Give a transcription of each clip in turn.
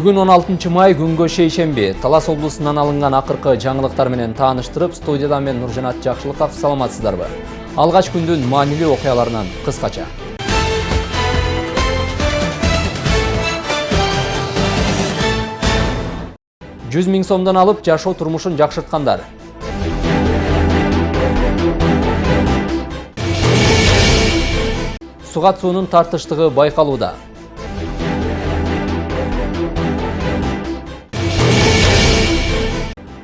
Бүгүн 16 май күнгө шейшемби. Талас облусунан алынган акыркы жаңылыктар менен тааныштырып, студияда мен Нуржанат Жакшылыков, саламатсыздарбы? Алгач күндүн маанилүү окуяларынан кыскача. $100.000 сомдон алып жашоо турмушун жакшырткандар. Сугат суунун тартыштыгы байкалууда.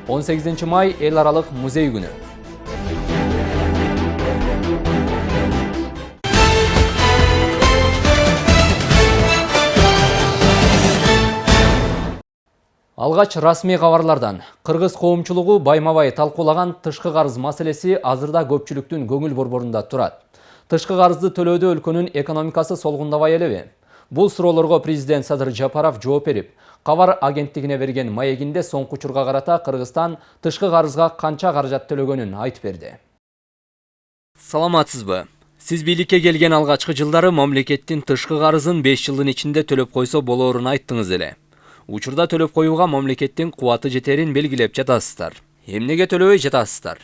Он 18 май эл аралык музей күнү. Алгач расмий кабарлардан. Кыргыз коомчулугу байма-бай талкуулаган тышкы карыз маселеси азырда көпчүлүктүн көңүл борборунда турат. Тышкы карызды төлөөдө өлкөнүн экономикасы солгундабай элеби? Бул суроолорго президент Садыр Жапаров жооп берип, Кабар агенттигине берген маегинде соңку учурга карата Кыргызстан тышкы карызга канча каражат төлөгөнүн айтып берди. Саламатсызбы? Сиз бийликке келген алгачкы жылдары мамлекеттин тышкы карызын 5 жылдын ичинде төлөп койсо болоорун айттыңыз эле. Учурда төлөп коюуга мамлекеттин кубаты жетерин белгилеп жатасыздар. Эмнеге төлөбөй жатасыздар?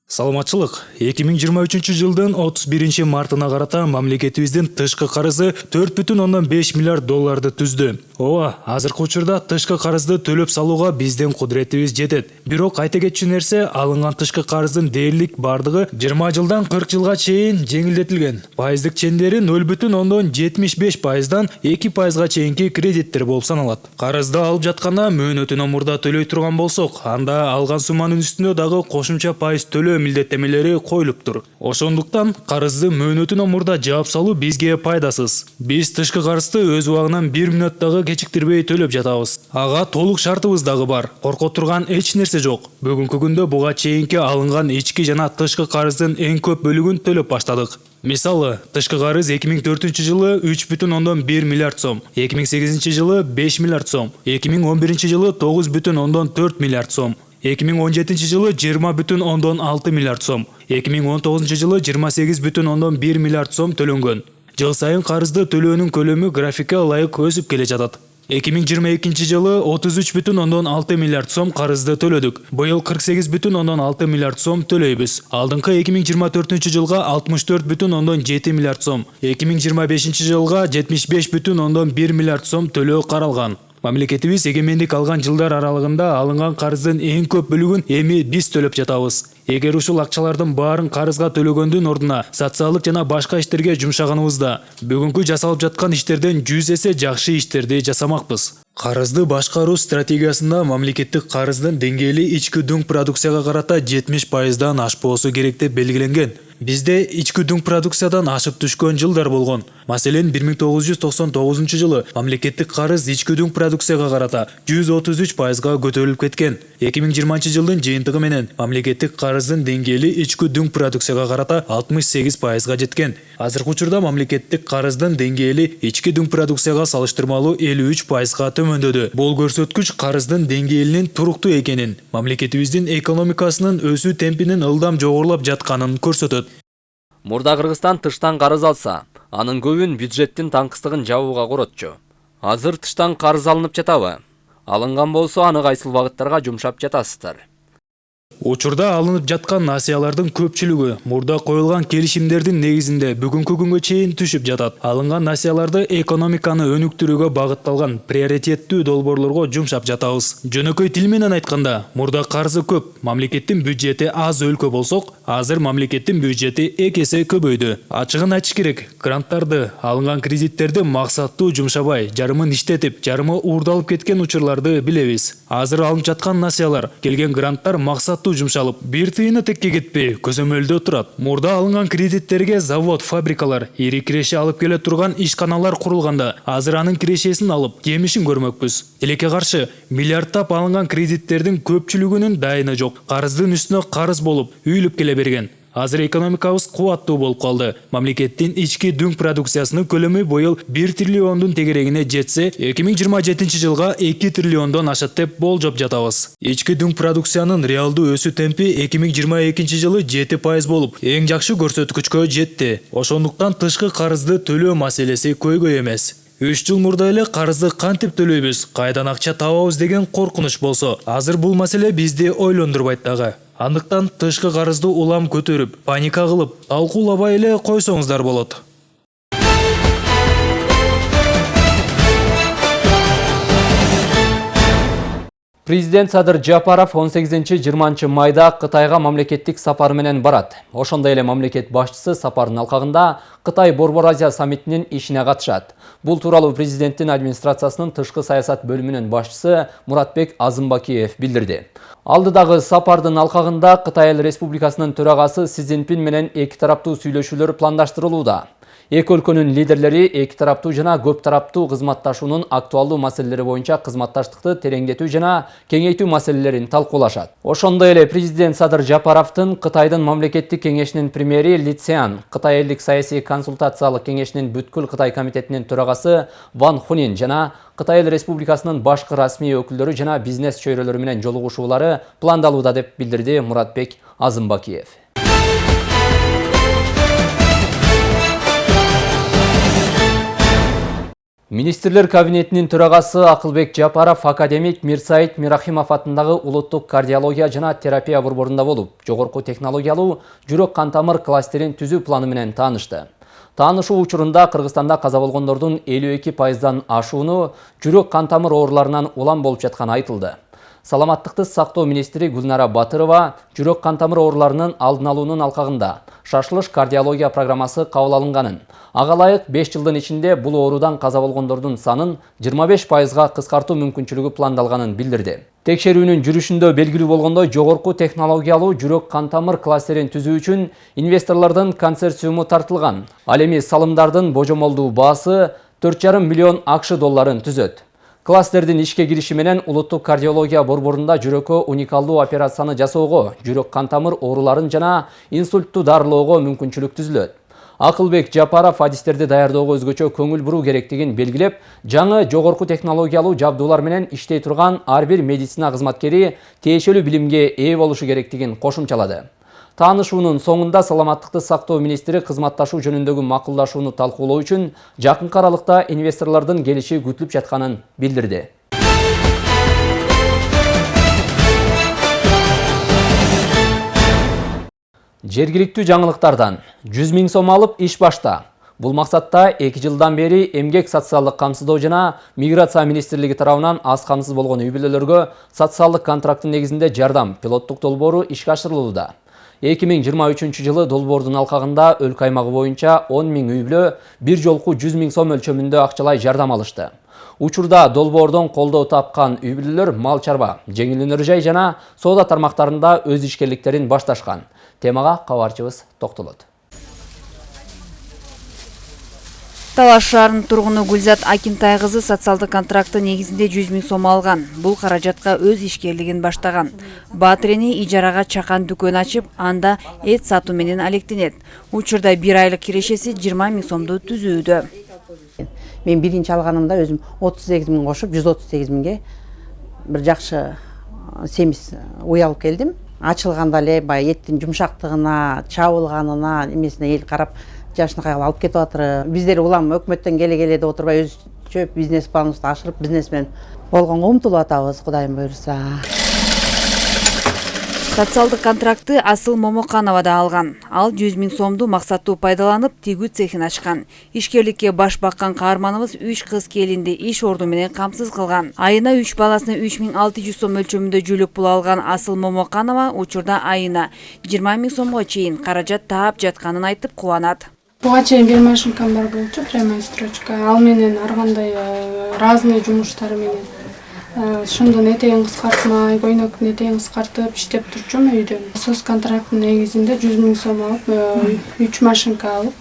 Саламатчылык. 2023 жылдын 31 мартына карата мамлекетибиздин тышкы карызы 4,5 миллиард долларды түздү. Ооба, азыркы учурда тышкы карызды төлөп салууга биздин кудуретибиз жетет. Бирок айта кетчү нерсе, алынган тышкы карыздын дээрлик бардыгы 20 жылдан 40 жылга чейин жеңилдетилген. Пайыздык чендери 0,75%дан 2%га чейинки кредиттер болуп саналат. Карызды алып жатканда мөөнөтүнөн мурда төлөй турган болсок, анда алган сумманын үстүнө дагы кошумча пайыз төлөө милдеттемелери коюлуптур. Ошондуктан карызды мөөнөтүнөн мурда жаап салуу бизге пайдасыз. Биз тышкы карызды өз убагынан 1 мүнөт дагы кечиктирбей төлөп жатабыз. Ага толук шартыбыз дагы бар. Корко турган эч нерсе жок. Бүгүнкү күндө буга чейинки алынган ички жана тышкы карыздын эң көп бөлүгүн төлөп баштадык. Мисалы, тышкы карыз 2004 жылы 3,1 миллиард сом, 2008 жылы 5 миллиард сом, 2011 жылы 9,4 миллиард сом, 2017 жылы 20,6 миллиард сом, 2019 жылы 28,1 миллиард сом төлөнгөн. Жыл сайын карызды төлөөнүн көлөмү графикке ылайык өсүп келе жатат. 2022 жылы 33,6 миллиард сом карызды төлөдүк. Быйыл 48,6 миллиард сом төлөйбүз. Алдыңкы 2024 жылга 64,7 миллиард сом, 2025 жылга 75,1 миллиард сом төлөө каралган. Мамлекетибиз эгемендик алган жылдар аралыгында алынган карыздын эң көп бөлүгүн эми биз төлөп жатабыз. Эгер ушул акчалардын баарын карызга төлөгөндүн ордуна социалдык жана башка иштерге жумшаганыбызда, бүгүнкү жасалып жаткан иштерден 100 эсе жакшы иштерди жасамакпыз. Карызды башкаруу стратегиясында мамлекеттик карыздын деңгээли ички дүң продукцияга карата 70%дан ашпоосу керек деп белгиленген. Бизде ички дүң продукциядан ашып түшкөн жылдар болгон. Маселен, 1999 жылы мамлекеттик карыз ички дүң продукцияга карата 133%га көтөрүлүп кеткен. 2020 жылдын жыйынтыгы менен мамлекеттик карыздын деңгээли ички дүң продукцияга карата 68%га жеткен. Азыркы учурда мамлекеттик карыздын деңгээли ички дүң продукцияга салыштырмалуу 53%га төмөндөдү. Бул көрсөткүч карыздын деңгээлинин туруктуу экенин, мамлекетибиздин экономикасынын өсүү темпинин ылдам жогорулап жатканын көрсөтөт. Мурда Кыргызстан тыштан карыз алса, анын көбүн бюджеттин таңкыстыгын жабууга коротчу. Азыр тыштан карыз алынып жатабы? Алынган болсо, аны кайсыл багыттарга жумшап жатасыздар? Учурда алынып жаткан насыялардын көпчүлүгү мурда коюлган келишимдердин негизинде бүгүнкү күнгө чейин түшүп жатат. Алынган насыяларды экономиканы өнүктүрүүгө багытталган приоритеттүү долбоорлорго жумшап жатабыз. Жөнөкөй тил менен айтканда, мурда карызы көп, мамлекеттин бюджети аз өлкө болсок, азыр мамлекеттин бюджети 2 эсе көбөйдү. Ачыгын айтыш керек, гранттарды, алынган кредиттерди максаттуу жумшабай, жарымын иштетип, жарымы уурдалып кеткен учурларды билебиз. Азыр алынып жаткан насыялар, келген гранттар максаттуу жумшалып, бир тыйыны текке кетпей, көзөмөлдө турат. Мурда алынган кредиттерге завод, фабрикалар, ири киреше алып келе турган ишканалар курулганда, азыр анын кирешесин алып, жемишин көрмөкпүз. Тилекке каршы, миллиардтап алынган кредиттердин көпчүлүгүнүн дайыны жок. Карыздын үстүнө карыз болуп, үйүлүп келе берген. Азыр экономикабыз кубаттуу болуп калды. Мамлекеттин ички дүң продукциясынын көлөмү быйыл 1 триллиондун тегерегине жетсе, 2027 жылга 2 триллиондон ашат деп болжоп жатабыз. Ички дүң продукциянын реалдуу өсүү темпи 2022 жылы 7% болуп, эң жакшы көрсөткүчкө жетти. Ошондуктан тышкы карызды төлөө маселеси көйгөй эмес. 3 жыл мурда эле карызды кантип төлөйбүз, кайдан акча табабыз деген коркунуч болсо, азыр бул маселе бизди ойлондурбайт дагы. Андыктан тышкы карызды улам көтөрүп, паника кылып, талкуулабай эле койсоңуздар болот. Президент Садыр Жапаров 18-20 майда Кытайга мамлекеттик сапар менен барат. Ошондой эле мамлекет башчысы сапардын алкагында Кытай Борбор Азия саммитинин ишине катышат. Бул тууралуу президенттин администрациясынын тышкы саясат бөлүмүнүн башчысы Муратбек Азымбакиев билдирди. Алдыдагы сапардын алкагында Кытай Эл Республикасынын төрагасы Си Цзиньпин менен эки тараптуу сүйлөшүүлөр пландаштырылууда. Эки өлкөнүн лидерлери эки тараптуу жана көп тараптуу кызматташуунун актуалдуу маселелери боюнча кызматташтыкты тереңдетүү жана кеңейтүү маселелерин талкуулашат. Ошондой эле президент Садыр Жапаровдун Кытайдын мамлекеттик кеңешинин премьери Ли Цзян, Кытай элдик саясий консультациялык кеңешинин бүткүл Кытай комитетинин төрагасы Ван Хунин жана Кытай Эл Республикасынын башкы расмий өкүлдөрү жана бизнес чөйрөлөрү менен жолугушуулары пландалууда деп билдирди Муратбек Азымбакиев. Министрлер кабинетинин төрагасы Акылбек Жапаров академик Мирсаид Мирахимов атындагы улуттук кардиология жана терапия борборунда болуп, жогорку технологиялуу жүрөк-кан-тамыр кластерин түзүү планы менен таанышты. Таанышуу учурунда Кыргызстанда каза болгондордун 52%дан ашууну жүрөк-кан-тамыр ооруларынан улам болуп жатканы айтылды. Саламаттыкты сактоо министри Гүлнара Батырова жүрөк-кан-тамыр ооруларынын алдын алуунун алкагында шашылыш кардиология программасы кабыл алынганын, ага ылайык 5 жылдын ичинде бул оорудан каза болгондордун санын 25%га кыскартуу мүмкүнчүлүгү пландалганын билдирди. Текшерүүнүн жүрүшүндө белгилүү болгондой, жогорку технологиялуу жүрөк-кан-тамыр кластерин түзүү үчүн инвесторлордун консорциуму тартылган. Ал эми салымдардын божомолдуу баасы 4,5 миллион АКШ долларын түзөт. Кластердин ишке кириши менен улуттук кардиология борборунда жүрөккө уникалдуу операцияны жасоого, жүрөк-кан-тамыр ооруларын жана инсультту дарылоого мүмкүнчүлүк түзүлөт. Акылбек Жапаров адистерди даярдоого өзгөчө көңүл буруу керектигин белгилеп, жаңы жогорку технологиялуу жабдуулар менен иштей турган ар бир медицина кызматкери тиешелүү билимге ээ болушу керектигин кошумчалады. Таанышуунун соңунда саламаттыкты сактоо министри кызматташуу жөнүндөгү макулдашууну талкуулоо үчүн жакынкы аралыкта инвесторлордун келиши күтүлүп жатканын билдирди. Жергиликтүү жаңылыктардан 100 000 сом алып иш башта. Бул максатта 2 жылдан бери эмгек социалдык камсыздоо жана миграция министрлиги тарабынан аз камсыз болгон үй бүлөлөргө социалдык контракттын негизинде жардам пилоттук долбоору ишке ашырылууда. 2023 жылы долбоордун алкагында өлкө аймагы боюнча 10 000 үй бүлө бир жолку 100 000 сом өлчөмүндө акчалай жардам алышты. Учурда долбоордон колдоо тапкан үй бүлөлөр мал чарба, жеңил өнөр жай жана соода тармактарында өз ишкерликтерин башташкан. Темага кабарчыбыз токтолот. Талаш шаарынын тургуну Гүлзат Акинтай кызы социалдык контракты негизинде 100 000 сом алган. Бул каражатка өз ишкерлигин баштаган. Баатрени ижарага чакан дүкөн ачып, анда эт сатуу менен алектенет. Учурда 1 айлык кирешеси 20 000 сомду түзүүдө. Мен биринчи алганымда өзүм 38 000 кошуп, 138 000ге бир жакшы семиз уй алып келдим. Ачылганда эле бай эттин жумшактыгына, чабылганына, эмесине эл карап жашынакай алып кетип атыр. Биздер улам өкмөттөн келе деп отурбай өзчө бизнес планыбызды ашырып, бизнес менен болгонго умтулуп атабыз, Кудайым буйруса. Социалдык контрактты Асыл Момоканова да алган. Ал 100 000 сомду максаттуу пайдаланып, тигүү цехин ачкан. Ишкерликке баш баккан каарманыбыз 3 кыз келинди иш орду менен камсыз кылган. Айына 3 баласына 3600 сом өлчөмүндө жүлүк пул алган Асыл Момоканова учурда айына 20 000 сомго чейин каражат таап жатканын айтып кубанат. Буга чейин бир машинкам бар болчу, прямая строчка. Ал менен ар кандай разный жумуштар менен шундун этегин кыскартмай, көйнөктүн этегин кыскартып иштеп турчумун үйдө. Соц контракттын негизинде 100 000 сом алып, 3 машинка алып,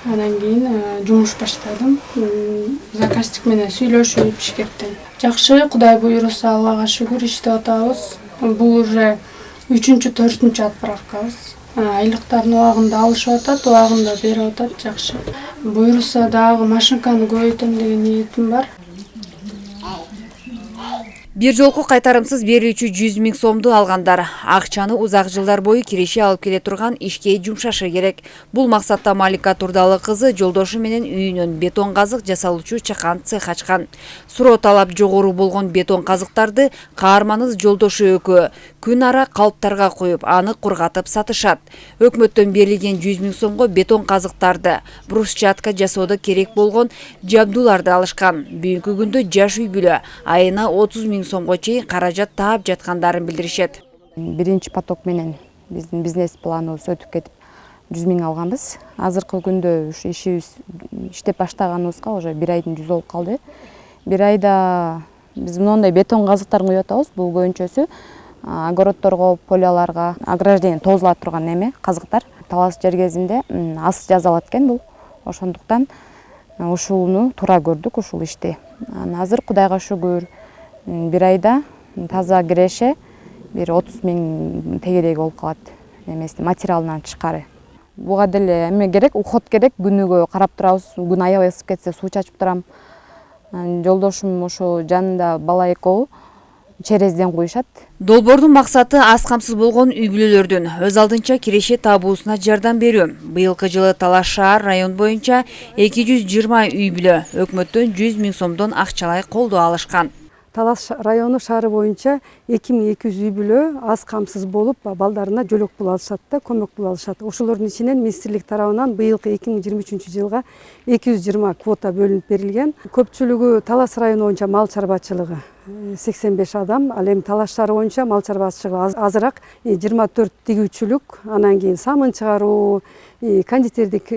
анан кийин жумуш баштадым. Заказчик менен сүйлөшүп ишкерттен. Жакшы, Кудай буйруса, Аллага шүгүр иштеп атабыз. Бул уже 3-4 отправкабыз. Айлыктардын убагында алышып атат, убагында берип атат, жакшы. Буйруса дагы машинканы көбөйтөм деген ниетим бар. Бир жолку кайтарымсыз берүүчү 100 000 сомду алгандар акчаны узак жылдар бою киреше алып келе турган ишке жумшашы керек. Бул максатта Малика Турдалы кызы жолдошу менен үйүнөн бетон казык жасалуучу чакан цех ачкан. Суроо талап жогору болгон бетон казыктарды каарманыбыз жолдошу экөө күн ара калыптарга коюп, аны кургатып сатышат. Өкмөттөн берилген 100 000 сомго бетон казыктарды, брусчатка жасоодо керек болгон жабдууларды алышкан. Бүгүнкү күндө жаш үй бүлө айына 30 000 сомго чейин каражат таап жаткандарын билдиришет. Биринчи поток менен биздин бизнес планыбыз өтүп кетип 100 000 алганбыз. Азыркы күндө ушу ишибиз иштеп баштаганыбызга уже 1 айдын жүзү болуп калды. 1 айда биз моундай бетон казыктарын куюп атабыз. Бул көбүнчөсү огородторго, поляларга ограждение тозула турган эме казыктар. Талаш жер кезинде ас жазалат экен бул. Ошондуктан ушуну туура көрдүк ушул ишти. Азыр Кудайга шүгүр 1 айда таза киреше бир 30 000 тегерек болуп калат. Эмеси материалынан тышкары. Буга деле эме керек, уход керек. Күнүгө карап турабыз. Күн аябай ысып кетсе суу чачып турам. Жолдошум ошо жанында бала экөө черезден куюшат. Долбоордун максаты аз камсыз болгон үй бүлөлөрдүн өз алдынча киреше табуусуна жардам берүү. Быйылкы жылы Талаш шаар район боюнча 220 үй бүлө өкмөттөн 100 000 сомдон акчалай колдоо алышкан. Талаш району шаары боюнча 2200 үй бүлө аз камсыз болуп, балдарына жөлөк пул алышат да, көмөк пул алышат. Ошолордун ичинен министрлик тарабынан быйылкы 2023 жылга 220 квота бөлүнүп берилген. Көпчүлүгү Талаш району боюнча мал чарбачылыгы 85 адам, ал эми Талаш шаары боюнча мал чарбачылыгы азыраак 24 тигүүчүлүк, анан кийин самын чыгаруу, кондитердик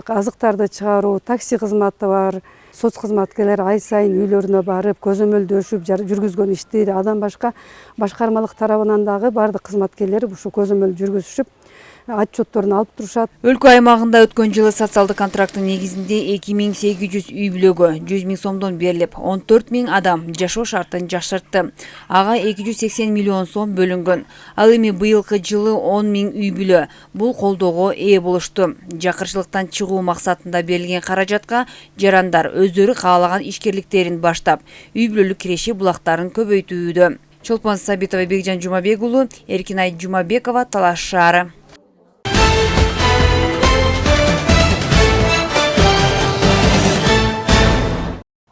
азыктарды чыгаруу, такси кызматы бар. Соц кызматкерлер ай сайын үйлөрүнө барып, көзөмөлдөшүп, жүргүзгөн ишти адан башка башкармалык тарабынан дагы бардык кызматкерлер ушу көзөмөл жүргүзүшүп, отчетторун алып турушат. Өлкө аймагында өткөн жылы социалдык контракттын негизинде 2800 үй бүлөгө 100 000 сомдон берилип, 14 000 адам жашоо шартын жакшыртты. Ага 280 миллион сом бөлүнгөн. Ал эми быйылкы жылы 10 000 үй бүлө бул колдоого ээ болушту. Жакырчылыктан чыгуу максатында берилген каражатка жарандар өздөрү каалаган ишкерликтерин баштап, үй бүлөлүк киреше булактарын көбөйтүүдө. Чолпон Сабитова, Бекжан Жумабек уулу, Эркинай Жумабекова, Талаш шаары.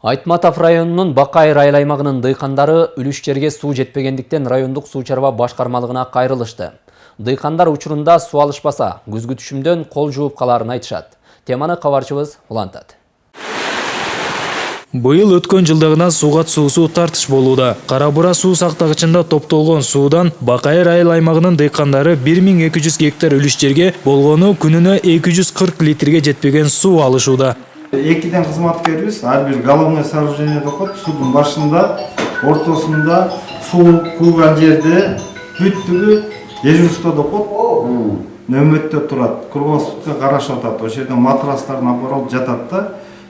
Айтматов районунун Бакайыр айыл аймагынын дыйкандары үлүш жерге суу жетпегендиктен райондук суу чарба башкармалыгына кайрылышты. Дыйкандар учурунда суу алышпаса, күзгү түшүмдөн кол жууп каларын айтышат. Теманы кабарчыбыз улантат. Быйыл өткөн жылдагынан сууга суусу тартыш болууда. Кара бура суу сактагычында топтолгон суудан Бакайыр айыл аймагынын дыйкандары 1200 гектар үлүш жерге болгону күнүнө 240 литрге жетпеген суу алышууда. Экиден кызматкерибиз ар бир головное сооружение токот, судун башында, ортосунда, суу куйган жерде бүттүгү дежурство токот, нөмөттө турат, кургон сутка карашып атат. Ошол жерден матрастарын алып жатат да,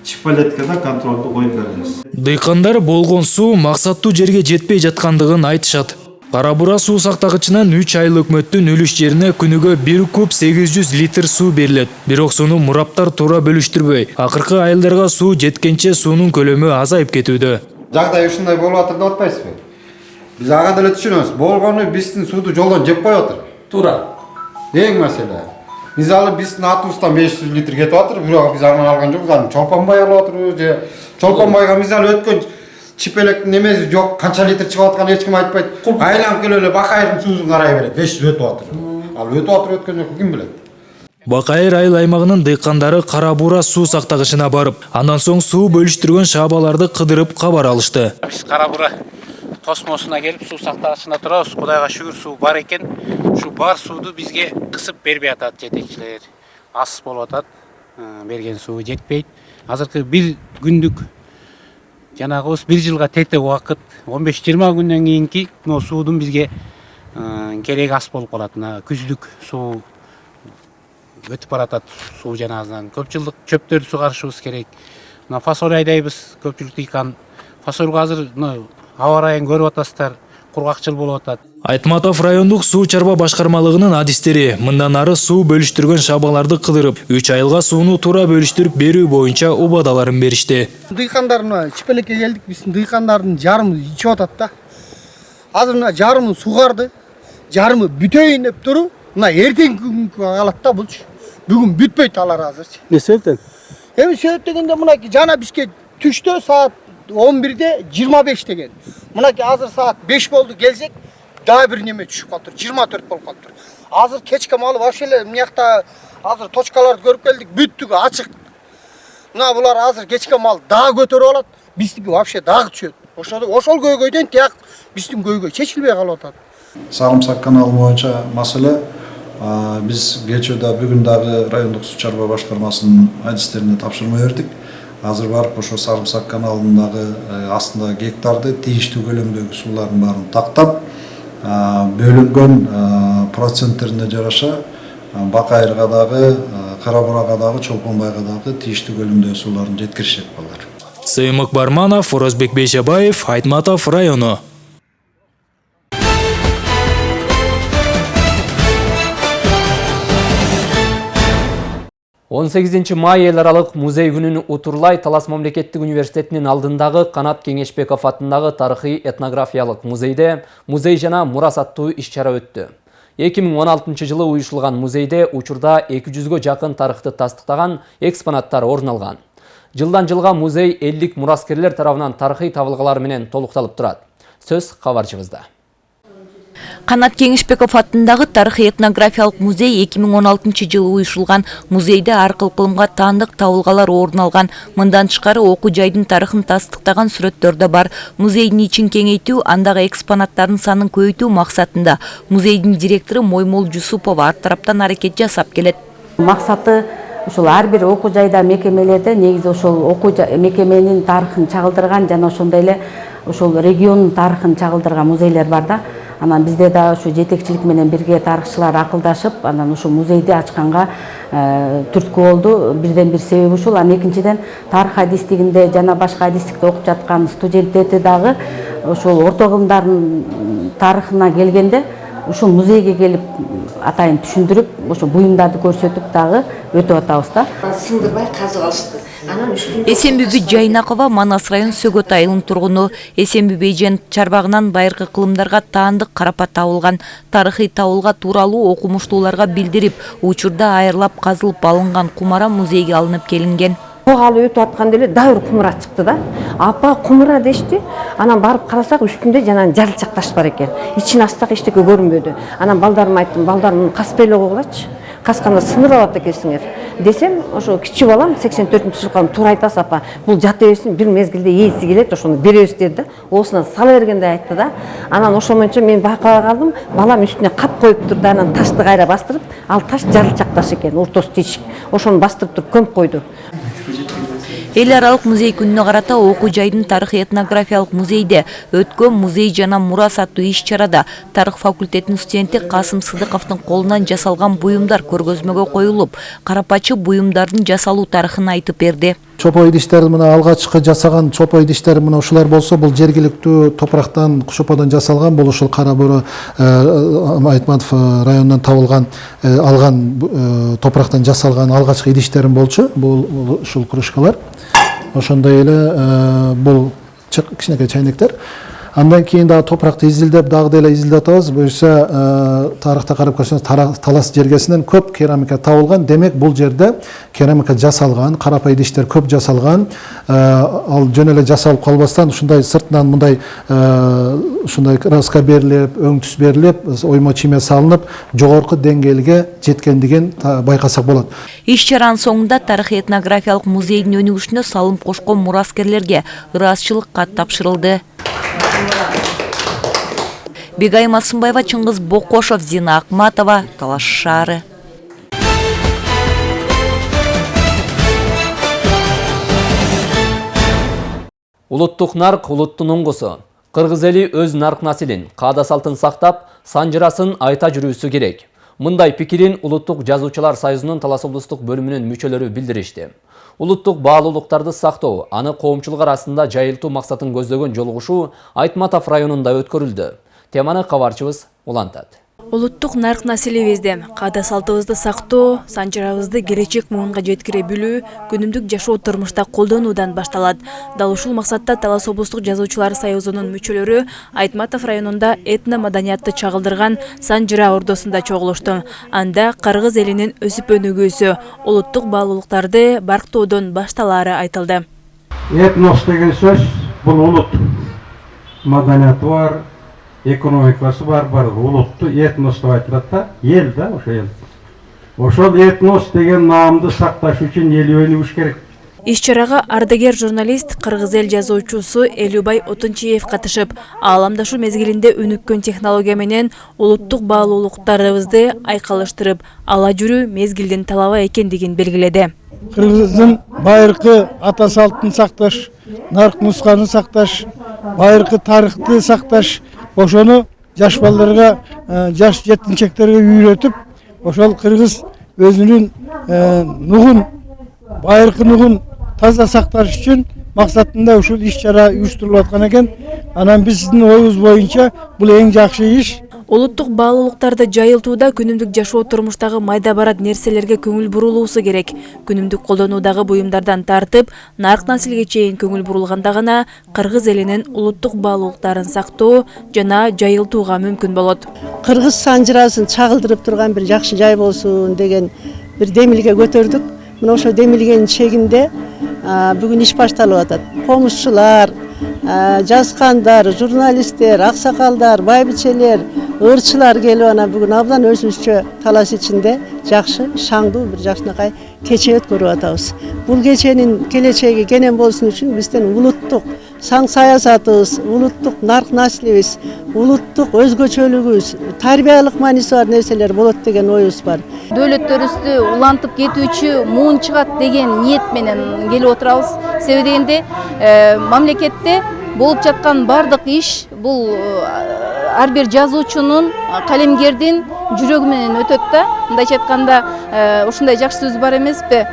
чипалеткада контролду коюп беребиз. Дыйкандар болгон суу максаттуу жерге жетпей жаткандыгын айтышат. Кара бура суу сактагычынан 3 айыл өкмөттүн үлүш жерине күнүгө 1 куб 800 литр суу берилет. Бирок сууну мураптар туура бөлүштүрбөй, акыркы айылдарга суу жеткенче суунун көлөмү азайып кетүүдө. Жагдай ушундай болуп атыр деп атпайсызбы? Биз ага деле түшүнөбүз. Болгону биздин сууду жолдон жеп коюп атыр. Туура. Эң маселе. Мисалы биздин атыбыздан 500 литр кетип атыр, бирок биз анан алган жокпуз. Аны Чолпонбай алып атырбыз же Чолпонбайга мисалы өткөн чипелектин немеси жок, канча литр чыгып атканын эч ким айтпайт. Айланып келип эле Бакайырдын суусун карай берет. 500 өтүп атыр. Ал өтүп атыр өткөн жок, ким билет. Бакайыр айыл аймагынын дыйкандары кара бура суу сактагычына барып, андан соң суу бөлүштүргөн шаабаларды кыдырып кабар алышты. Биз кара бура космосуна келип суу сактагычына турабыз. Кудайга шүгүр суу бар экен. Ушу бар сууду бизге кысып бербей атат жетекчилер. Аз болуп атат. Берген суу жетпейт. Азыркы бир күндүк жанагыбыз 1 жылга тете убакыт 15-20 күндөн кийинки суудун бизге кереги аз болуп калат. Күздүк суу өтүп баратат, суу жанагынан. Көп жылдык чөптөрдү сугарышыбыз керек. Фасоль айдайбыз, көпчүлүк дыйкан. Фасольго азыр аба ырайын көрүп атасыздар, кургакчыл болуп атат. Айтматов райондук суу чарба башкармалыгынын адистери мындан ары суу бөлүштүргөн шаабаларды кыдырып, 3 айылга сууну туура бөлүштүрүп берүү боюнча убадаларын беришти. Дыйкандардын чипелекке келдик, биздин дыйкандардын жарымы ичип атат да. Азыр мына жарымы сугарды, жарымы бүтөйүн деп туруп, мына эртеңки күнгө калат да булчу. Бүгүн бүтпөйт алар азырчы. Не себептен? Эми себеп дегенде мынакей жана бизге түштө саат 11-де 25 деген. Мынакей азыр саат 5 болду келсек, дагы бир неме түшүп калыптыр. 24 болуп калыптыр. Азыр кечке маалы вообще эле мынакта азыр точкаларды көрүп келдик, бүттүгү ачык. Мына булар азыр кечке маал дагы көтөрүп алат, биздики вообще дагы түшөт. Ошол көйгөйдөн тияк биздин көйгөй чечилбей калып атат. Сарымсак каналы боюнча маселе биз кечээда бүгүн дагы райондук суу чарба башкармасынын адистерине тапшырма бердик. Азыр барып ошо Сарымсак каналындагы астындагы гектарды тийиштүү көлөмдөгү суулардын баарын тактап, бөлүнгөн проценттерине жараша Бака айырга дагы, Кара Бурага дагы, Чолпон Байга дагы тийиштүү көлөмдөгү сууларын жеткиришет балдар. Сыймык Барманов, Орозбек Бейшебаев, Айтматов району. 18 май эл аралык музей күнүн утурлай Талас мамлекеттик университетинин алдындагы Канат Кеңешбеков атындагы тарыхый этнографиялык музейде музей жана мурас аттуу иш-чара өттү. 2016 жылы уюшулган музейде учурда 200гө жакын тарыхты тастыктаган экспонаттар орун алган. Жылдан жылга музей элдик мураскерлер тарабынан тарыхый табылгалар менен толукталып турат. Сөз кабарчыбызда. Канат Кеңешбеков атындагы тарыхый этнографиялык музей 2016 жылы уюшулган. Музейде ар кыл кылымга таандык табылгалар орун алган. Мындан тышкары окуу жайдын тарыхын тастыктаган сүрөттөр да бар. Музейдин ичин кеңейтүү, андагы экспонаттардын санын көбөйтүү максатында музейдин директору Моймол Жусупова ар тараптан аракет жасап келет. Максаты ушул ар бир окуу жайда мекемелерде негизи ошол окуу мекеменин тарыхын чагылдырган жана ошондой эле ошол региондун тарыхын чагылдырган музейлер бар да. Анан бизде да ушу жетекчилик менен бирге тарыхчылар акылдашып, анан ушу музейди ачканга түрткү болду. Бирден бир себеби ушул. Анан экинчиден тарых адистигинде жана башка адистикте окуп жаткан студенттерди дагы ошол орто кылымдардын тарыхына келгенде ушул музейге келип атайын түшүндүрүп, ошо буюмдарды көрсөтүп дагы өтүп атабыз да. Сындырбай казып алышты. Эсенбүбү Жайнакова Манас район Сөгөт айылынын тургуну. Эсенбүбү эжен чарбагынан байыркы кылымдарга таандык карапат табылган. Тарыхый табылга тууралуу окумуштууларга билдирип, учурда айырлап казылып алынган кумара музейге алынып келинген. Алып өтүп атканда эле дайыр кумура чыкты да. Апа кумура дешти. Анан барып карасак үстүндө жана жарылчак таш бар экен. Ичин ачсак эчтеке көрүнбөдү. Анан балдарыма айттым, балдарым каспай эле койгулачы. Касканда сыныр алат экенсиңер. Десем, ошо кичи балам 84-жылкы туура айтасыз апа. Бул жата берсин, бир мезгилде ээси келет, ошону беребиз деди да. Оосуна сала бергенде айтты да. Анан ошондойчо мен байкап калдым. Балам үстүнө кап коюп турду, анан ташты кайра бастырып, ал таш жарылчак таш экен, ортосу тишик. Ошону бастырып туруп көмүп койду. Эл аралык музей күнүнө карата окуу жайдын тарыхый этнографиялык музейде өткөн музей жана мурас аттуу иш-чарада тарых факультетинин студенти Касым Сыдыковдун колунан жасалган буюмдар көргөзмөгө коюлуп, карапачы буюмдардын жасалуу тарыхын айтып берди. Чопой идиштер мына алгачкы жасаган чопой идиштер мына ушулар болсо, бул жергиликтүү топурактан, кушоподон жасалган, бул ушул Кара Бура Айтматов районунан табылган, алган топурактан жасалган алгачкы идиштерим болчу. Бул ушул кружкалар. Ошондой эле бул кичинекей чайнектер. Андан кийин дагы топуракты изилдеп, дагы деле изилдеп атабыз. Буюрса тарыхта карап көрсөңүз, Талас жергесинен көп керамика табылган. Демек бул жерде керамика жасалган, карапай идиштер көп жасалган. Ал жөн эле жасалып калбастан ушундай сыртынан мындай ушундай краска берилип, өң түс берилип, оймо чийме салынып, жогорку деңгээлге жеткендигин байкасак болот. Иш-чаранын соңунда тарыхый этнографиялык музейдин өнүгүшүнө салым кошкон мураскерлерге ыраазчылык кат тапшырылды. Бегайым Асымбаева, Чыңгыз Бокошов, Зина Акматова, Талас шаары. Улуттук нарк улуттун оңгусу. Кыргыз эли өз нарк насилин, каада салтын сактап, санжырасын айта жүрүүсү керек. Мындай пикирин Улуттук жазуучулар союзунун Талас облустук бөлүмүнүн мүчөлөрү билдиришти. Улуттук баалуулуктарды сактоо, аны коомчулук арасында жайылтуу максатын көздөгөн жолугушуу Айтматов районунда өткөрүлдү. Теманы кабарчыбыз улантат. Улуттук нарк населебизди, каада салтыбызды сактоо, санчырабызды келечек муунга жеткире билүү күнүмдүк жашоо турмушта колдонуудан башталат. Дал ушул максатта Талас облустук жазуучулар союзунун мүчөлөрү Айтматов районунда этно маданиятты чагылдырган Санжыра ордосунда чогулушту. Анда кыргыз элинин өсүп өнүгүүсү, улуттук баалуулуктарды барктоодон башталаары айтылды. Этнос деген сөз бул улут маданияты бар, экономикасы бар, улутту этнос деп айтылат да, эл да, ошо эл. Ошол этнос деген наамды сакташ үчүн эл өнүгүш керек. Иш-чарага ардагер журналист, кыргыз эл жазуучусу Элюбай Отунчиев катышып, ааламдашуу мезгилинде өнүккөн технология менен улуттук баалуулуктарыбызды айкалыштырып, ала жүрүү мезгилдин талабы экендигин белгиледи. Кыргыздын байыркы ата салтын сакташ, нарк нусканы сакташ, байыркы тарыхты сакташ, ошону жаш балдарга, жаш жетинчектерге үйрөтүп, ошол кыргыз өзүнүн нугун, байыркы нугун таза сакташ үчүн максатында ушул иш-чара уюштурулуп аткан экен. Анан биздин оюбуз боюнча бул эң жакшы иш. Улуттук баалуулуктарды жайылтууда күнүмдүк жашоо турмуштагы майда барат нерселерге көңүл бурулуусу керек. Күнүмдүк колдонуудагы буюмдардан тартып, нарк населге чейин көңүл бурулганда гана кыргыз элинин улуттук баалуулуктарын сактоо жана жайылтууга мүмкүн болот. Кыргыз санжырасын чагылдырып турган бир жакшы жай болсун деген бир демилге көтөрдүк. Мына ошо демилгенин чегинде бүгүн иш башталып атат. Комузчулар, жазгандар, журналисттер, аксакалдар, байбичелер, ырчылар келип ана бүгүн абдан өзүбүзчө Талас ичинде жакшы, шаңдуу бир жакшынакай кече өткөрүп атабыз. Бул кеченин келечеги кенен болсун үчүн биздин улуттук саң саясатыбыз, улуттук нарк населибиз, улуттук өзгөчөлүгүбүз, тарбиялык мааниси бар нерселер болот деген оюбуз бар. Дөөлөттөрүбүздү улантып кетүүчү муун чыгат деген ниет менен келип отурабыз. Себеби дегенде мамлекетте болуп жаткан бардык иш бул ар бир жазуучунун, калемгердин жүрөгү менен өтөт да. Мындайча айтканда, ушундай жакшы сөз бар эмеспи?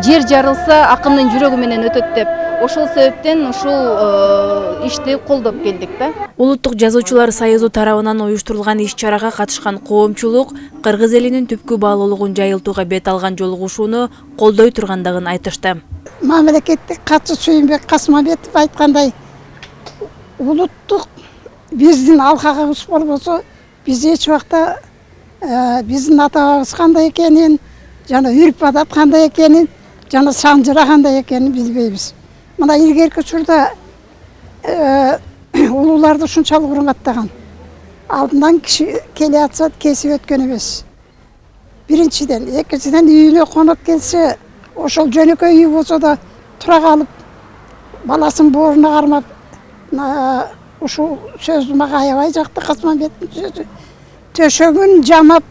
Жер жарылса, акындын жүрөгү менен өтөт деп. Ошол себептен ушул ишти колдоп келдик да. Улуттук жазуучулар союзу тарабынан уюштурулган иш-чарага катышкан коомчулук кыргыз элинин түпкү баалуулугун жайылтууга бет алган жолугушууну колдой тургандыгын айтышты. Мамлекеттик катчы Сүйүнбек Касмабетов айткандай, улуттук биздин алкагыбыз болбосо, биз эч убакта биздин атабыз кандай экенин, жана үрп адат кандай экенин, жана Санжыра кандай экенин билбейбиз. Мына илгерки учурда улууларды ушунчалык урматтаган. Алдынан киши келе атса кесип өткөн эмес. Биринчиден, экинчиден үйүнө конок келсе, ошол жөнөкөй үй болсо да тура калып, баласын бооруна кармап, ушул сөздү мага аябай жакты Касманбеттин сөзү. Төшөгүн жамап,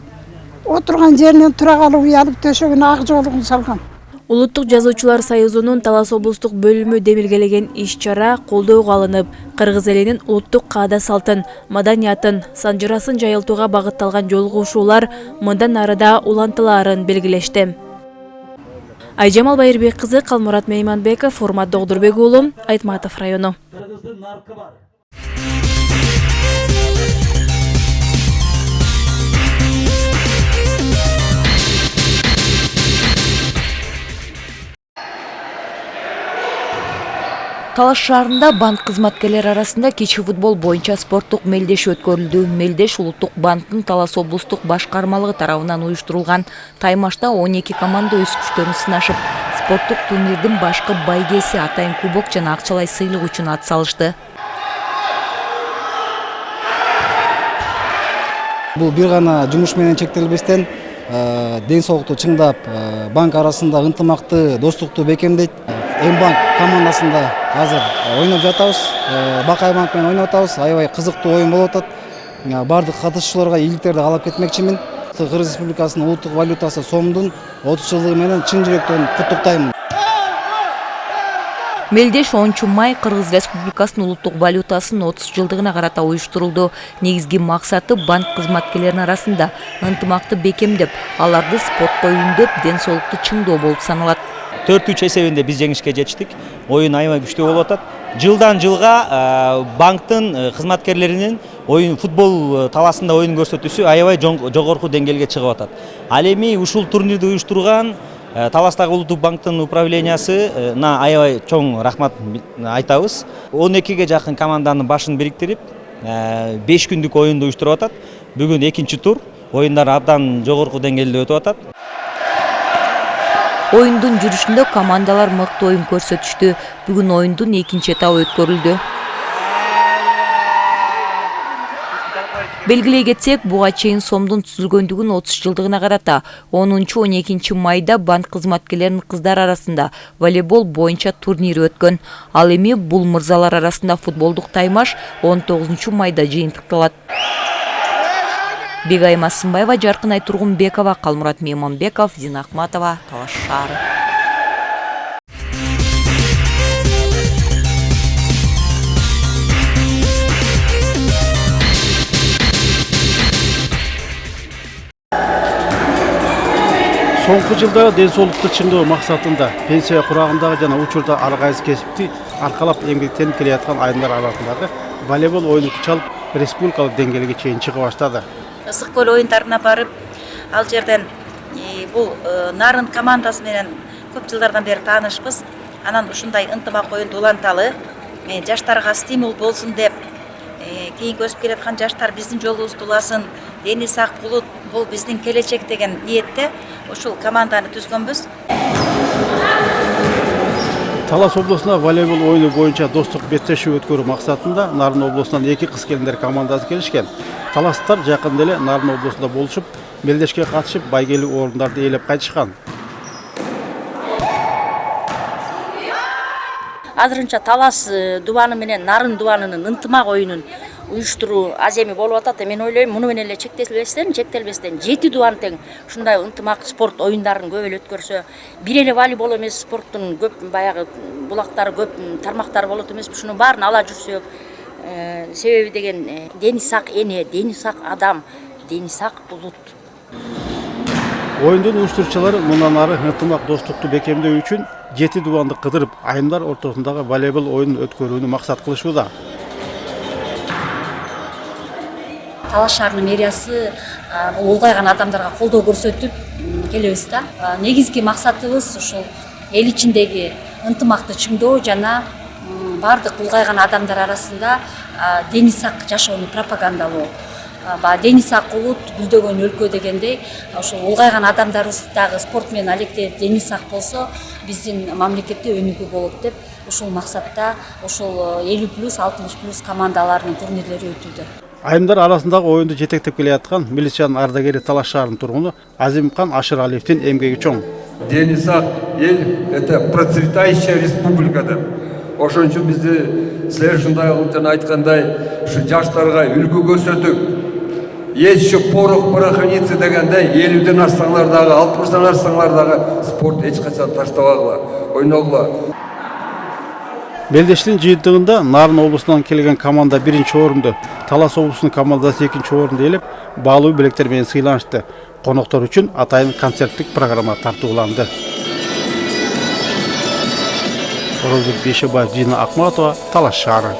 отурган жеринен тура калып уялып, төшөгүн ак жолугун салган. Улуттук жазуучулар союзунун Талас облустук бөлүмү демилгелеген иш-чара колдоого алынып, кыргыз элинин улуттук каада салтын, маданиятын, санжырасын жайылтууга багытталган жолугушуулар мындан ары да улантылаарын белгилешти. Айжамал Байырбек кызы, Калмурат Мейманбеков, Формат Догдурбек уулу, Айтматов району. Талас шаарында банк кызматкерлери арасында кечки футбол боюнча спорттук мелдеш өткөрүлдү. Мелдеш улуттук банктын Талас облустук башкармалыгы тарабынан уюштурулган. Таймашта 12 команда өз күчтөрүн сынашып, спорттук турнирдин башкы байгеси атайын кубок жана акчалай сыйлык үчүн ат салышты. Бул бир гана жумуш менен чектелбестен ден соолукту чыңдап, банк арасында ынтымакты, достукту бекемдейт. М-банк командасында азыр ойноп жатабыз. Бакай банк менен ойноп атабыз. Аябай кызыктуу оюн болуп атат. Бардык катышуучуларга ийгиликтерди каалап кетмекчимин. Кыргыз Республикасынын улуттук валютасы сомдун 30 жылдыгы менен чын жүрөктөн куттуктайм. Мелдеш 10 май Кыргыз Республикасынын улуттук валютасынын 30 жылдыгына карата уюштурулду. Негизги максаты банк кызматкерлеринин арасында ынтымакты бекемдеп, аларды спортто үндөп, ден соолукту чыңдоо болуп саналат. 4-3 эсебинде биз жеңишке жетиштик. Оюн аябай күчтүү болуп атат. жылдан жылга банктын кызматкерлеринин футбол таласында оюн көрсөтүүсү аябай жогорку деңгээлге чыгып атат. Ал эми ушул турнирди уюштурган Таластагы Улуттук банктын управлениясына аябай чоң рахмат айтабыз. 12ге жакын команданын башын бириктирип, 5 күндүк оюнду уюштуруп атат. Бүгүн 2-чи тур. Оюндар абдан жогорку деңгээлде өтүп атат. Оюндун жүрүшүндө командалар мыкты оюн көрсөтүштү. Бүгүн оюндун 2-чи этабы өткөрүлдү. Белгилей кетсек, буга чейин сомдун түзүлгөндүгүн 30 жылдыгына карата 10-12 майда банк кызматкерлеринин кыздар арасында волейбол боюнча турнир өткөн. Ал эми бул мырзалар арасында футболдук таймаш 19 майда жыйынтыкталат. Бегайым Асымбаева, Жаркынай Тургунбекова, Калмурат Меймонбеков, Зина Акматова, Талаш шаары. Соңку жылдары ден соолукту чыңдоо максатында пенсия курагындагы жана учурда ар кайсы кесипти аркалап эмгектенип келе жаткан айымдар арасындагы волейбол оюну күч алып республикалык деңгээлге чейин чыга баштады. Ысык көл оюндарына барып, ал жерден бул Нарын командасы менен көп жылдардан бери таанышпыз. Анан ушундай ынтымак оюнду уланталы, жаштарга стимул болсун деп, кийинки өсүп келаткан жаштар биздин жолубузду уласын, дени сак булут, бул биздин келечек деген ниетте ушул команданы түзгөнбүз. Талас облусуна волейбол оюну боюнча достук беттешүү өткөрүү максатында Нарын облусунан 2 кыз келиндер командасы келишкен. Таластар жакында эле Нарын облусунда болушуп, мелдешке катышып, байгелүү орундарды ээлеп кайтышкан. Азырынча Талас дубаны менен Нарын дубанынын ынтымак оюнун уюштуруу аз эми болуп атат. Мен ойлойм, муну менен эле чектелбестен 7 дубан тең ушундай ынтымак спорт оюндарын көп эле өткөрсө, бир эле волейбол эмес, спорттун көп баягы булактары көп тармактары болот эмес, ушунун баарын ала жүрсөк, себеби деген дени сак эне, дени сак адам, дени сак улут. Оюндун уюштуруучулары мындан ары ынтымак достукту бекемдөө үчүн 7 дубанды кыдырып, айымдар ортосундагы волейбол оюнун өткөрүүнү максат кылышууда. Талаш шаарынын мэриясы улгайган адамдарга колдоо көрсөтүп келебиз да. Негизги максатыбыз ушул эл ичиндеги ынтымакты чыңдоо жана бардык улгайган адамдар арасында дени сак жашоону пропагандалоо. Дени сак улут гүлдөгөн өлкө дегендей, ошол улгайган адамдарыбыздагы спорт менен алектенип дени сак болсо, биздин мамлекетте өнүгүү болот деп, ушул максатта ошол 50+, 60+ командаларынын турнирлери өтүүдө. Айымдар арасындагы оюнду жетектеп келе жаткан милициянын ардагери Талаш шаарынын тургуну Азимхан Ашыралиевдин эмгеги чоң. Дени сак эл это процветающая республикада. Ошон үчүн бизди силер ушундай жана айткандай ушу жаштарга үлгү көрсөтүп, еще порох пороховницы дегендей 50ден ашсаңар дагы, 60дан ашсаңар дагы спорт эч качан таштабагыла, ойногула. Белдештин жыйынтыгында Нарын облусунан келген команда 1-чи орунду, Талас облусунун командасы 2-чи орунду ээлеп, баалуу белектер менен сыйланышты. Коноктор үчүн атайын концерттик программа тартууланды. Оролбек Бейшебаев, Зина Акматова, Талаш шаары.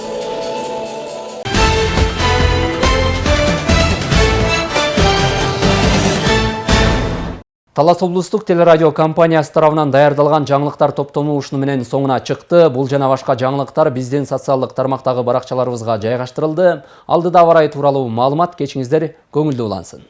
Талас облустук телерадио компаниясы тарабынан даярдалган жаңылыктар топтому ушуну менен соңуна чыкты. Бул жана башка жаңылыктар биздин социалдык тармактагы баракчаларыбызга жайгаштырылды. Алдыда абар ай тууралуу маалымат, кечиңиздер көңүлдүү улансын.